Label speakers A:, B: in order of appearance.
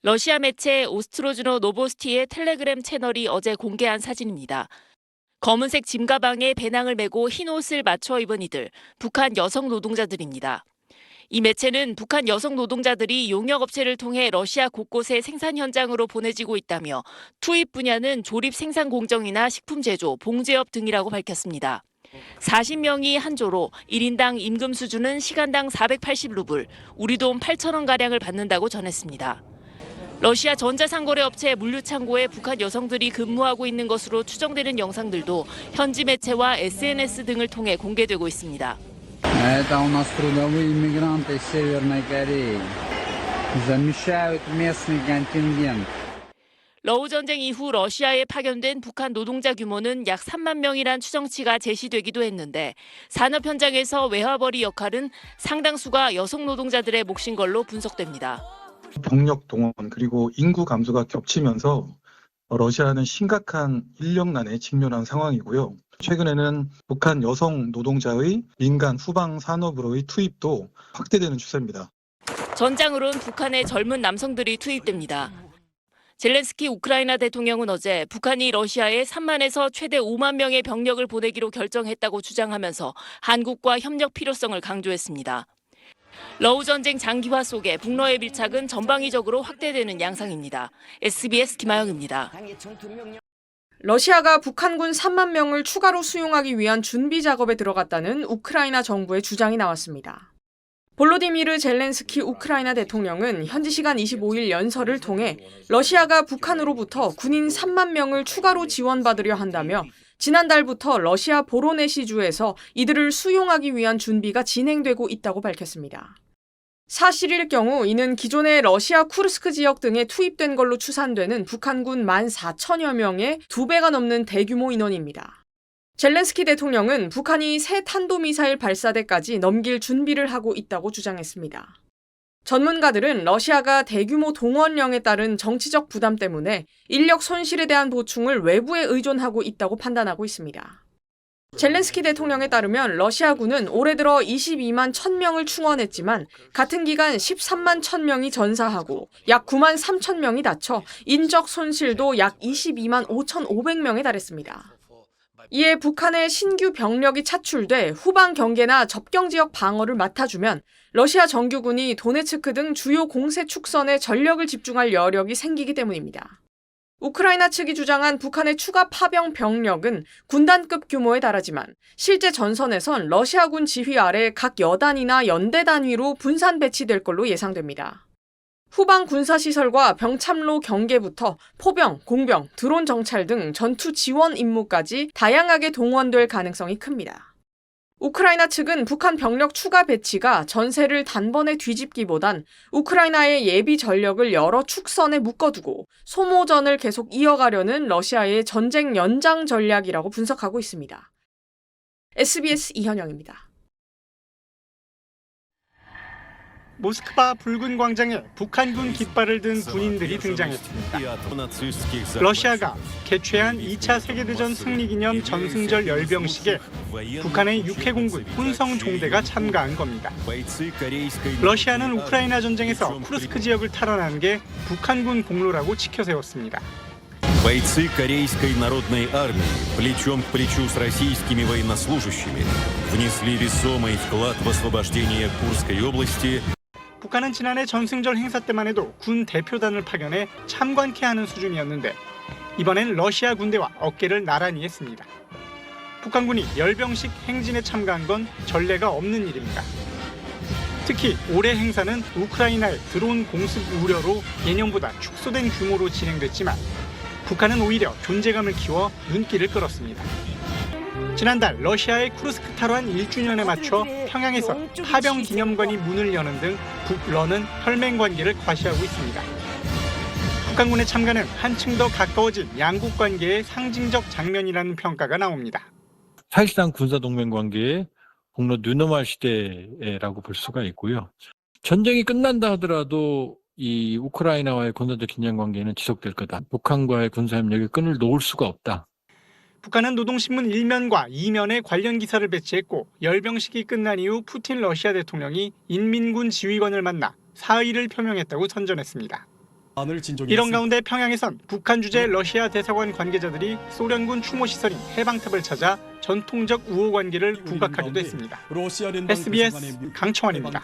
A: 러시아 매체 오스트로즈노 노보스티의 텔레그램 채널이 어제 공개한 사진입니다. 검은색 짐 가방에 배낭을 메고 흰 옷을 맞춰 입은 이들, 북한 여성 노동자들입니다. 이 매체는 북한 여성 노동자들이 용역업체를 통해 러시아 곳곳의 생산 현장으로 보내지고 있다며 투입 분야는 조립 생산 공정이나 식품 제조, 봉제업 등이라고 밝혔습니다. 40명이 한 조로 1인당 임금 수준은 시간당 480루블, 우리 돈 8,000원가량을 받는다고 전했습니다. 러시아 전자상거래 업체 물류창고에 북한 여성들이 근무하고 있는 것으로 추정되는 영상들도 현지 매체와 SNS 등을 통해 공개되고 있습니다.
B: Это у нас трудовые иммигранты из Северной Кореи. Замещают местный контингент.
A: 러우 전쟁 이후 러시아에 파견된 북한 노동자 규모는 약 3만 명이란 추정치가 제시되기도 했는데 산업 현장에서 외화벌이 역할은 상당수가 여성 노동자들의 몫인 걸로 분석됩니다.
C: 병력 동원 그리고 인구 감소가 겹치면서 러시아는 심각한 인력난에 직면한 상황이고요. 최근에는 북한 여성 노동자의 민간 후방 산업으로의 투입도 확대되는 추세입니다.
A: 전장으론 북한의 젊은 남성들이 투입됩니다. 젤렌스키 우크라이나 대통령은 어제 북한이 러시아에 3만에서 최대 5만 명의 병력을 보내기로 결정했다고 주장하면서 한국과 협력 필요성을 강조했습니다. 러우 전쟁 장기화 속에 북러의 밀착은 전방위적으로 확대되는 양상입니다. SBS 김아영입니다.
D: 러시아가 북한군 3만 명을 추가로 수용하기 위한 준비 작업에 들어갔다는 우크라이나 정부의 주장이 나왔습니다. 볼로디미르 젤렌스키 우크라이나 대통령은 현지 시간 25일 연설을 통해 러시아가 북한으로부터 군인 3만 명을 추가로 지원받으려 한다며 지난달부터 러시아 보로네시주에서 이들을 수용하기 위한 준비가 진행되고 있다고 밝혔습니다. 사실일 경우 이는 기존의 러시아 쿠르스크 지역 등에 투입된 걸로 추산되는 북한군 14,000여 명의 2배가 넘는 대규모 인원입니다. 젤렌스키 대통령은 북한이 새 탄도미사일 발사대까지 넘길 준비를 하고 있다고 주장했습니다. 전문가들은 러시아가 대규모 동원령에 따른 정치적 부담 때문에 인력 손실에 대한 보충을 외부에 의존하고 있다고 판단하고 있습니다. 젤렌스키 대통령에 따르면 러시아군은 올해 들어 22만 1,000명을 충원했지만 같은 기간 13만 1,000명이 전사하고 약 9만 3천 명이 다쳐 인적 손실도 약 22만 5,500명에 달했습니다. 이에 북한의 신규 병력이 차출돼 후방 경계나 접경 지역 방어를 맡아주면 러시아 정규군이 도네츠크 등 주요 공세 축선에 전력을 집중할 여력이 생기기 때문입니다. 우크라이나 측이 주장한 북한의 추가 파병 병력은 군단급 규모에 달하지만 실제 전선에선 러시아군 지휘 아래 각 여단이나 연대 단위로 분산 배치될 걸로 예상됩니다. 후방 군사시설과 병참로 경계부터 포병, 공병, 드론 정찰 등 전투 지원 임무까지 다양하게 동원될 가능성이 큽니다. 우크라이나 측은 북한 병력 추가 배치가 전세를 단번에 뒤집기보단 우크라이나의 예비 전력을 여러 축선에 묶어두고 소모전을 계속 이어가려는 러시아의 전쟁 연장 전략이라고 분석하고 있습니다. SBS 이현영입니다.
E: 모스크바 붉은 광장에 북한군 깃발을 든 군인들이 등장했습니다. 러시아가 개최한 2차 세계대전 승리기념 전승절 열병식에 북한의 육해공군 혼성 종대가 참가한 겁니다. 러시아는 우크라이나 전쟁에서 쿠르스크 지역을 탈환한 게 북한군 공로라고 치켜세웠습니다.
F: Бойцы Корейской народной армии плечом к плечу с российскими военнослужащими внесли весомый вклад в освобождение Курской области.
E: 북한은 지난해 전승절 행사 때만 해도 군 대표단을 파견해 참관케 하는 수준이었는데 이번엔 러시아 군대와 어깨를 나란히 했습니다. 북한군이 열병식 행진에 참가한 건 전례가 없는 일입니다. 특히 올해 행사는 우크라이나의 드론 공습 우려로 예년보다 축소된 규모로 진행됐지만 북한은 오히려 존재감을 키워 눈길을 끌었습니다. 지난달 러시아의 쿠르스크 탈환 1주년에 맞춰 평양에서 파병 기념관이 문을 여는 등 북러는 혈맹 관계를 과시하고 있습니다. 북한군의 참가는 한층 더 가까워진 양국 관계의 상징적 장면이라는 평가가 나옵니다.
G: 사실상 군사동맹 관계의 폭로 뉴노멀 시대라고 볼 수가 있고요. 전쟁이 끝난다 하더라도 이 우크라이나와의 군사적 긴장 관계는 지속될 거다. 북한과의 군사협력의 끈을 놓을 수가 없다.
E: 북한은 노동신문 1면과 2면에 관련 기사를 배치했고 열병식이 끝난 이후 푸틴 러시아 대통령이 인민군 지휘관을 만나 사의를 표명했다고 선전했습니다. 이런 가운데 평양에선 북한 주재 러시아 대사관 관계자들이 소련군 추모 시설인 해방탑을 찾아 전통적 우호 관계를 부각하기도 했습니다. SBS 강청원입니다.